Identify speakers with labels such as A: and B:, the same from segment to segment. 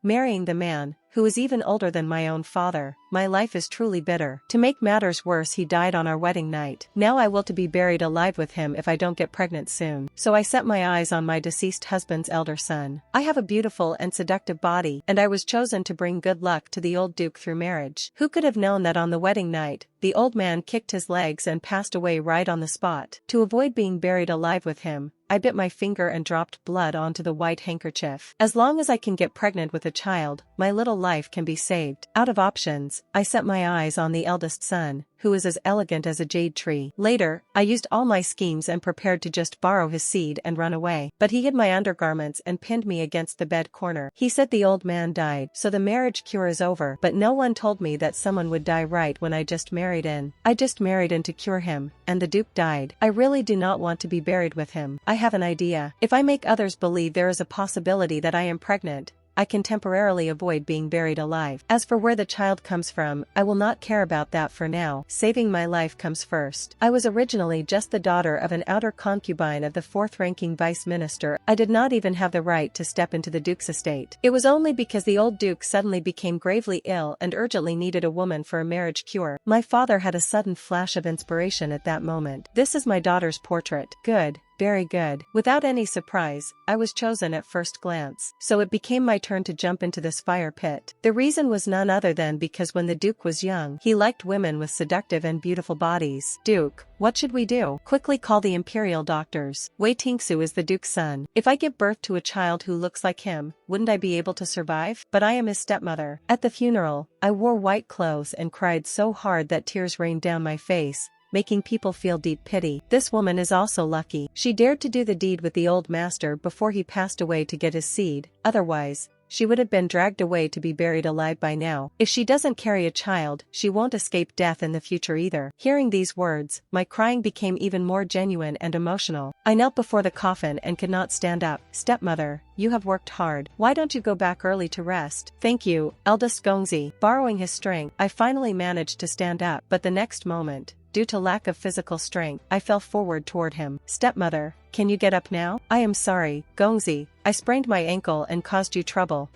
A: Marrying the man, who is even older than my own father, my life is truly bitter. To make matters worse, he died on our wedding night. Now I will to be buried alive with him if I don't get pregnant soon. So I set my eyes on my deceased husband's elder son. I have a beautiful and seductive body, and I was chosen to bring good luck to the old duke through marriage. Who could have known that on the wedding night, the old man kicked his legs and passed away right on the spot? To avoid being buried alive with him, I bit my finger and dropped blood onto the white handkerchief. As long as I can get pregnant with a child, my little life can be saved. Out of options, I set my eyes on the eldest son, who is as elegant as a jade tree. Later, I used all my schemes and prepared to just borrow his seed and run away. But he hid my undergarments and pinned me against the bed corner. He said the old man died, so the marriage cure is over. But no one told me that someone would die right when I just married in. I just married in to cure him, and the duke died. I really do not want to be buried with him. I have an idea. If I make others believe there is a possibility that I am pregnant, I can temporarily avoid being buried alive. As for where the child comes from, I will not care about that for now. Saving my life comes first. I was originally just the daughter of an outer concubine of the fourth-ranking vice minister. I did not even have the right to step into the duke's estate. It was only because the old duke suddenly became gravely ill and urgently needed a woman for a marriage cure. My father had a sudden flash of inspiration at that moment. This is my daughter's portrait. Good. Very good. Without any surprise, I was chosen at first glance. So it became my turn to jump into this fire pit. The reason was none other than because when the Duke was young, he liked women with seductive and beautiful bodies. Duke, what should we do? Quickly call the imperial doctors. Wei Tingsu is the Duke's son. If I give birth to a child who looks like him, wouldn't I be able to survive? But I am his stepmother. At the funeral, I wore white clothes and cried so hard that tears rained down my face, making people feel deep pity. This woman is also lucky. She dared to do the deed with the old master before he passed away to get his seed, otherwise, she would have been dragged away to be buried alive by now. If she doesn't carry a child, she won't escape death in the future either. Hearing these words, my crying became even more genuine and emotional. I knelt before the coffin and could not stand up. Stepmother, you have worked hard. Why don't you go back early to rest? Thank you, eldest Gongzi. Borrowing his strength, I finally managed to stand up, but the next moment, due to lack of physical strength, I fell forward toward him. Stepmother, can you get up now? I am sorry, Gongzi, I sprained my ankle and caused you trouble.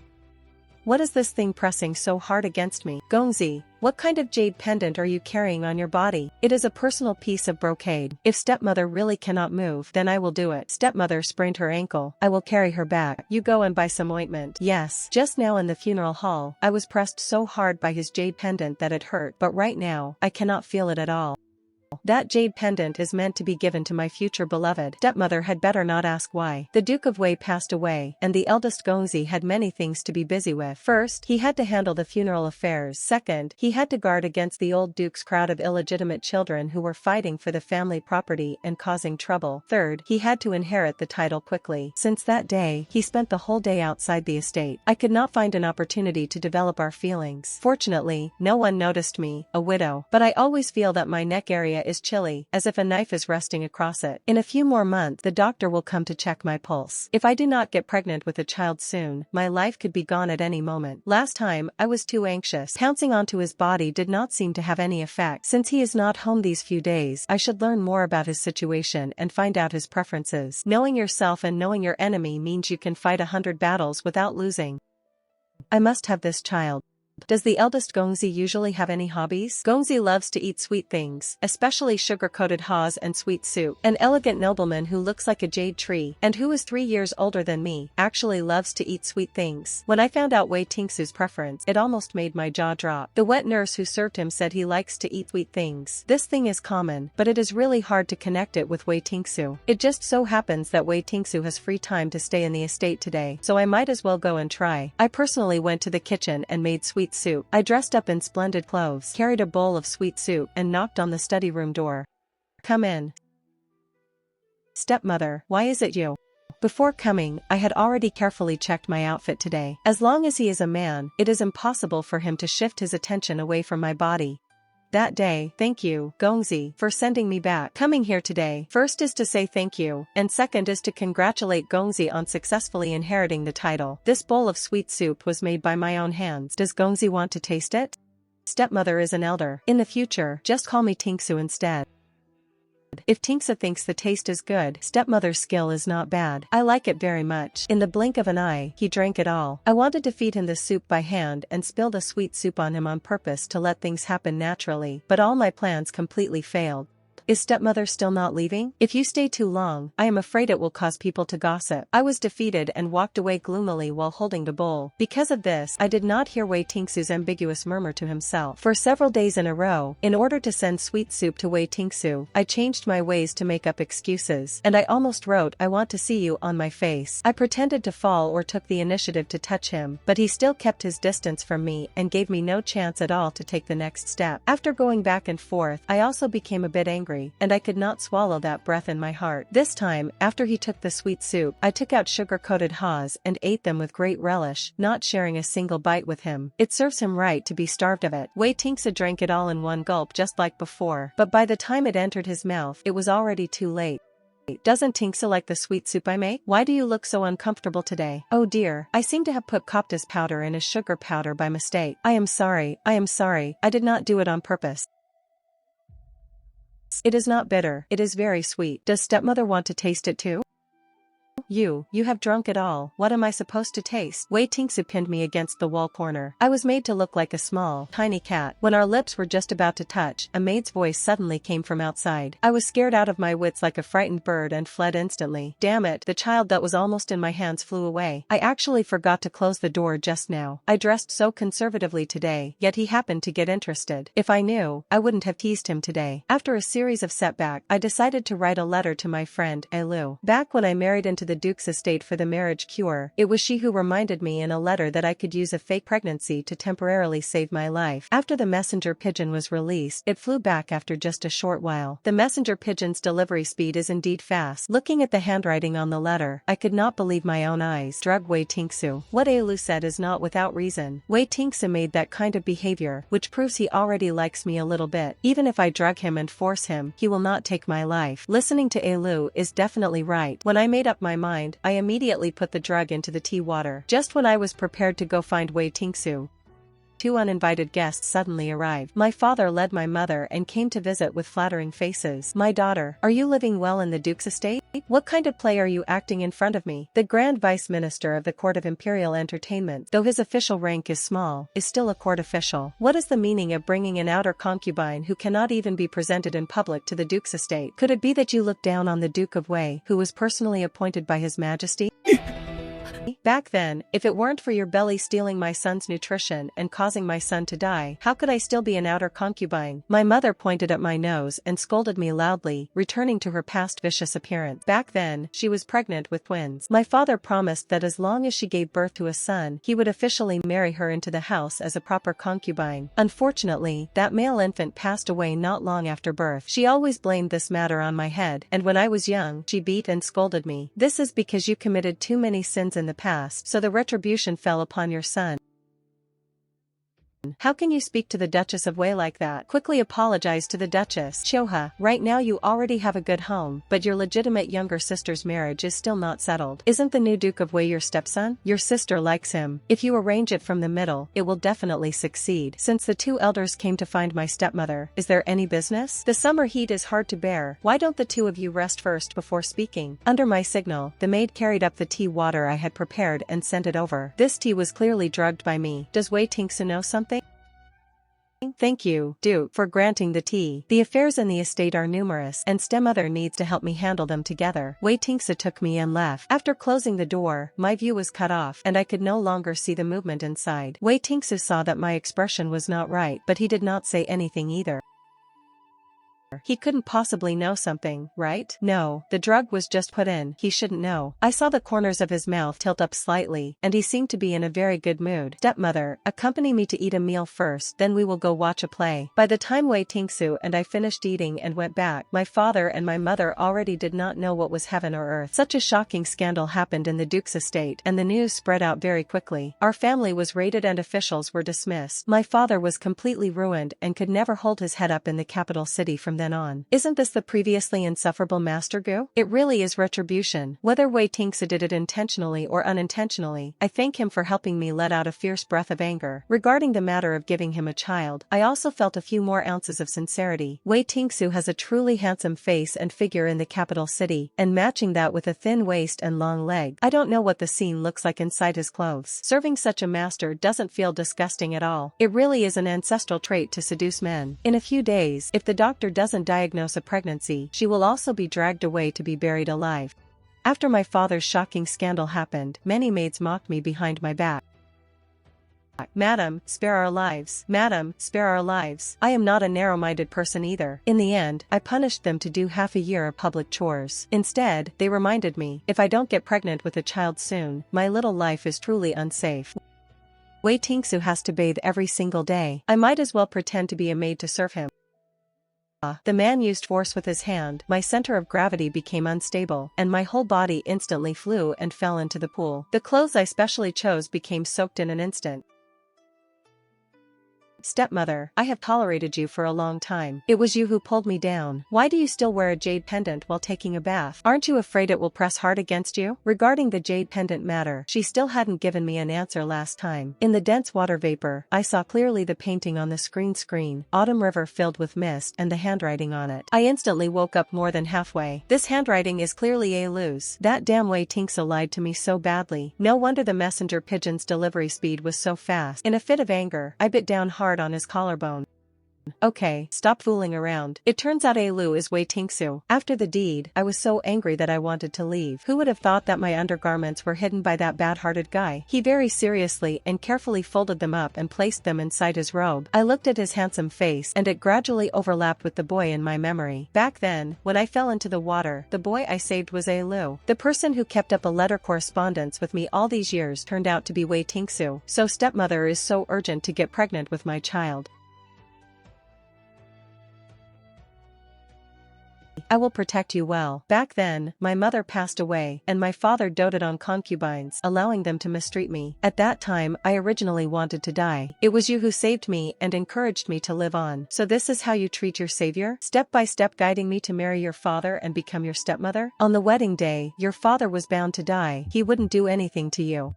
A: What is this thing pressing so hard against me? Gongzi, what kind of jade pendant are you carrying on your body? It is a personal piece of brocade. If stepmother really cannot move, then I will do it. Stepmother sprained her ankle. I will carry her back. You go and buy some ointment. Yes. Just now in the funeral hall, I was pressed so hard by his jade pendant that it hurt, but right now, I cannot feel it at all. That jade pendant is meant to be given to my future beloved. Stepmother had better not ask why. The Duke of Wei passed away, and the eldest Gongzi had many things to be busy with. First, he had to handle the funeral affairs. Second, he had to guard against the old Duke's crowd of illegitimate children who were fighting for the family property and causing trouble. Third, he had to inherit the title quickly. Since that day, he spent the whole day outside the estate. I could not find an opportunity to develop our feelings. Fortunately, no one noticed me, a widow. But I always feel that my neck area is chilly, as if a knife is resting across it. In a few more months, the doctor will come to check my pulse. If I do not get pregnant with a child soon, my life could be gone at any moment. Last time, I was too anxious. Pouncing onto his body did not seem to have any effect. Since he is not home these few days, I should learn more about his situation and find out his preferences. Knowing yourself and knowing your enemy means you can fight 100 battles without losing. I must have this child. Does the eldest Gongzi usually have any hobbies? Gongzi loves to eat sweet things, especially sugar-coated haws and sweet soup. An elegant nobleman who looks like a jade tree, and who is 3 years older than me, actually loves to eat sweet things. When I found out Wei Tingsu's preference, it almost made my jaw drop. The wet nurse who served him said he likes to eat sweet things. This thing is common, but it is really hard to connect it with Wei Tingsu. It just so happens that Wei Tingsu has free time to stay in the estate today, so I might as well go and try. I personally went to the kitchen and made sweet soup. I dressed up in splendid clothes, carried a bowl of sweet soup, and knocked on the study room door. Come in. Stepmother, why is it you? Before coming, I had already carefully checked my outfit today. As long as he is a man, it is impossible for him to shift his attention away from my body. That day, thank you, Gongzi, for sending me back. Coming here today, first is to say thank you, and second is to congratulate Gongzi on successfully inheriting the title. This bowl of sweet soup was made by my own hands. Does Gongzi want to taste it? Stepmother is an elder. In the future, just call me Tingsu instead. If Tinksa thinks the taste is good, stepmother's skill is not bad. I like it very much. In the blink of an eye, he drank it all. I wanted to feed him the soup by hand and spilled a sweet soup on him on purpose to let things happen naturally, but all my plans completely failed. Is stepmother still not leaving? If you stay too long, I am afraid it will cause people to gossip. I was defeated and walked away gloomily while holding the bowl. Because of this, I did not hear Wei Tingsu's ambiguous murmur to himself. For several days in a row, in order to send sweet soup to Wei Tingsu, I changed my ways to make up excuses, and I almost wrote "I want to see you" on my face. I pretended to fall or took the initiative to touch him, but he still kept his distance from me and gave me no chance at all to take the next step. After going back and forth, I also became a bit angry, and I could not swallow that breath in my heart. This time, after he took the sweet soup, I took out sugar-coated haws and ate them with great relish, not sharing a single bite with him. It serves him right to be starved of it. Wei Tingsa drank it all in one gulp just like before, but by the time it entered his mouth, it was already too late. Doesn't Tinksa like the sweet soup I make? Why do you look so uncomfortable today? Oh dear, I seem to have put coptis powder in his sugar powder by mistake. I am sorry, I did not do it on purpose. It is not bitter, it is very sweet. Does stepmother want to taste it too? You have drunk it all. What am I supposed to taste? Wei Tingsu pinned me against the wall corner. I was made to look like a small, tiny cat. When our lips were just about to touch, a maid's voice suddenly came from outside. I was scared out of my wits like a frightened bird and fled instantly. Damn it, the child that was almost in my hands flew away. I actually forgot to close the door just now. I dressed so conservatively today, yet he happened to get interested. If I knew, I wouldn't have teased him today. After a series of setbacks, I decided to write a letter to my friend, Lu. Back when I married into the Duke's estate for the marriage cure, it was she who reminded me in a letter that I could use a fake pregnancy to temporarily save my life. After the messenger pigeon was released, it flew back after just a short while. The messenger pigeon's delivery speed is indeed fast. Looking at the handwriting on the letter, I could not believe my own eyes. Drug Wei Tingsu. What Lu said is not without reason. Wei Tingsu made that kind of behavior, which proves he already likes me a little bit. Even if I drug him and force him, he will not take my life. Listening to Lu is definitely right. When I made up my mind, I immediately put the drug into the tea water. Just when I was prepared to go find Wei Tingsu, two uninvited guests suddenly arrived. My father led my mother and came to visit with flattering faces. My daughter, are you living well in the Duke's estate? What kind of play are you acting in front of me? The Grand Vice Minister of the Court of Imperial Entertainment, though his official rank is small, is still a court official. What is the meaning of bringing an outer concubine who cannot even be presented in public to the Duke's estate? Could it be that you look down on the Duke of Wei, who was personally appointed by His Majesty? Back then, if it weren't for your belly stealing my son's nutrition and causing my son to die, how could I still be an outer concubine? My mother pointed at my nose and scolded me loudly, returning to her past vicious appearance. Back then, she was pregnant with twins. My father promised that as long as she gave birth to a son, he would officially marry her into the house as a proper concubine. Unfortunately, that male infant passed away not long after birth. She always blamed this matter on my head, and when I was young, she beat and scolded me. This is because you committed too many sins in the past, so the retribution fell upon your son. How can you speak to the Duchess of Wei like that? Quickly apologize to the Duchess. Choha, right now you already have a good home, but your legitimate younger sister's marriage is still not settled. Isn't the new Duke of Wei your stepson? Your sister likes him. If you arrange it from the middle, it will definitely succeed. Since the two elders came to find my stepmother, is there any business? The summer heat is hard to bear. Why don't the two of you rest first before speaking? Under my signal, the maid carried up the tea water I had prepared and sent it over. This tea was clearly drugged by me. Does Wei Tingsu know something? Thank you, Duke, for granting the tea. The affairs in the estate are numerous, and stepmother needs to help me handle them together. Wei Tingsa took me and left. After closing the door, my view was cut off, and I could no longer see the movement inside. Wei Tingsa saw that my expression was not right, but he did not say anything either. He couldn't possibly know something, right? No, the drug was just put in. He shouldn't know. I saw the corners of his mouth tilt up slightly, and he seemed to be in a very good mood. Stepmother, accompany me to eat a meal first, then we will go watch a play. By the time Wei Tingsu and I finished eating and went back, my father and my mother already did not know what was heaven or earth. Such a shocking scandal happened in the Duke's estate, and the news spread out very quickly. Our family was raided and officials were dismissed. My father was completely ruined and could never hold his head up in the capital city from then on. Isn't this the previously insufferable Master Gu? It really is retribution. Whether Wei Tingsu did it intentionally or unintentionally, I thank him for helping me let out a fierce breath of anger. Regarding the matter of giving him a child, I also felt a few more ounces of sincerity. Wei Tingsu has a truly handsome face and figure in the capital city, and matching that with a thin waist and long leg, I don't know what the scene looks like inside his clothes. Serving such a master doesn't feel disgusting at all. It really is an ancestral trait to seduce men. In a few days, if the doctor doesn't diagnose a pregnancy, she will also be dragged away to be buried alive. After my father's shocking scandal happened, many maids mocked me behind my back. Madam, spare our lives. Madam, spare our lives. I am not a narrow-minded person either. In the end, I punished them to do half a year of public chores. Instead, they reminded me, if I don't get pregnant with a child soon, my little life is truly unsafe. Wei Tingsu has to bathe every single day. I might as well pretend to be a maid to serve him. The man used force with his hand, my center of gravity became unstable, and my whole body instantly flew and fell into the pool. The clothes I specially chose became soaked in an instant. Stepmother, I have tolerated you for a long time. It was you who pulled me down. Why do you still wear a jade pendant while taking a bath? Aren't you afraid it will press hard against you? Regarding the jade pendant matter, she still hadn't given me an answer last time. In the dense water vapor, I saw clearly the painting on the screen, Autumn River filled with mist and the handwriting on it. I instantly woke up more than halfway. This handwriting is clearly Lu's. That damn Wei Tingsu lied to me so badly. No wonder the messenger pigeon's delivery speed was so fast. In a fit of anger, I bit down hard on his collarbone. Okay, stop fooling around. It turns out Lu is Wei Tingsu. After the deed, I was so angry that I wanted to leave. Who would have thought that my undergarments were hidden by that bad-hearted guy? He very seriously and carefully folded them up and placed them inside his robe. I looked at his handsome face and it gradually overlapped with the boy in my memory. Back then, when I fell into the water, the boy I saved was Lu. The person who kept up a letter correspondence with me all these years turned out to be Wei Tingsu. So stepmother is so urgent to get pregnant with my child. I will protect you well. Back then, my mother passed away, and my father doted on concubines, allowing them to mistreat me. At that time, I originally wanted to die. It was you who saved me and encouraged me to live on. So this is how you treat your savior? Step by step guiding me to marry your father and become your stepmother? On the wedding day, your father was bound to die. He wouldn't do anything to you.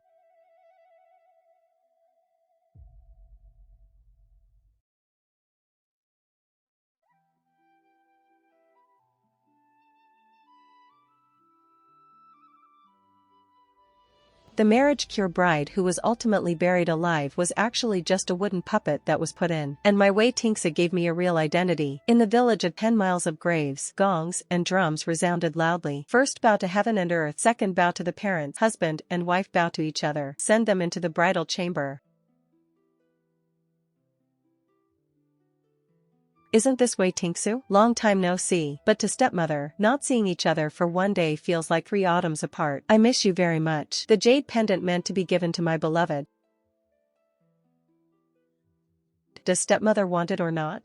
A: The marriage cure bride who was ultimately buried alive was actually just a wooden puppet that was put in. And my Wei Tingsu gave me a real identity. In the village of 10 miles of graves, gongs and drums resounded loudly. First bow to heaven and earth, second bow to the parents, husband and wife bow to each other, send them into the bridal chamber. Isn't this Wei Tingsu? Long time no see, but to stepmother, not seeing each other for one day feels like 3 autumns apart. I miss you very much. The jade pendant meant to be given to my beloved. Does stepmother want it or not?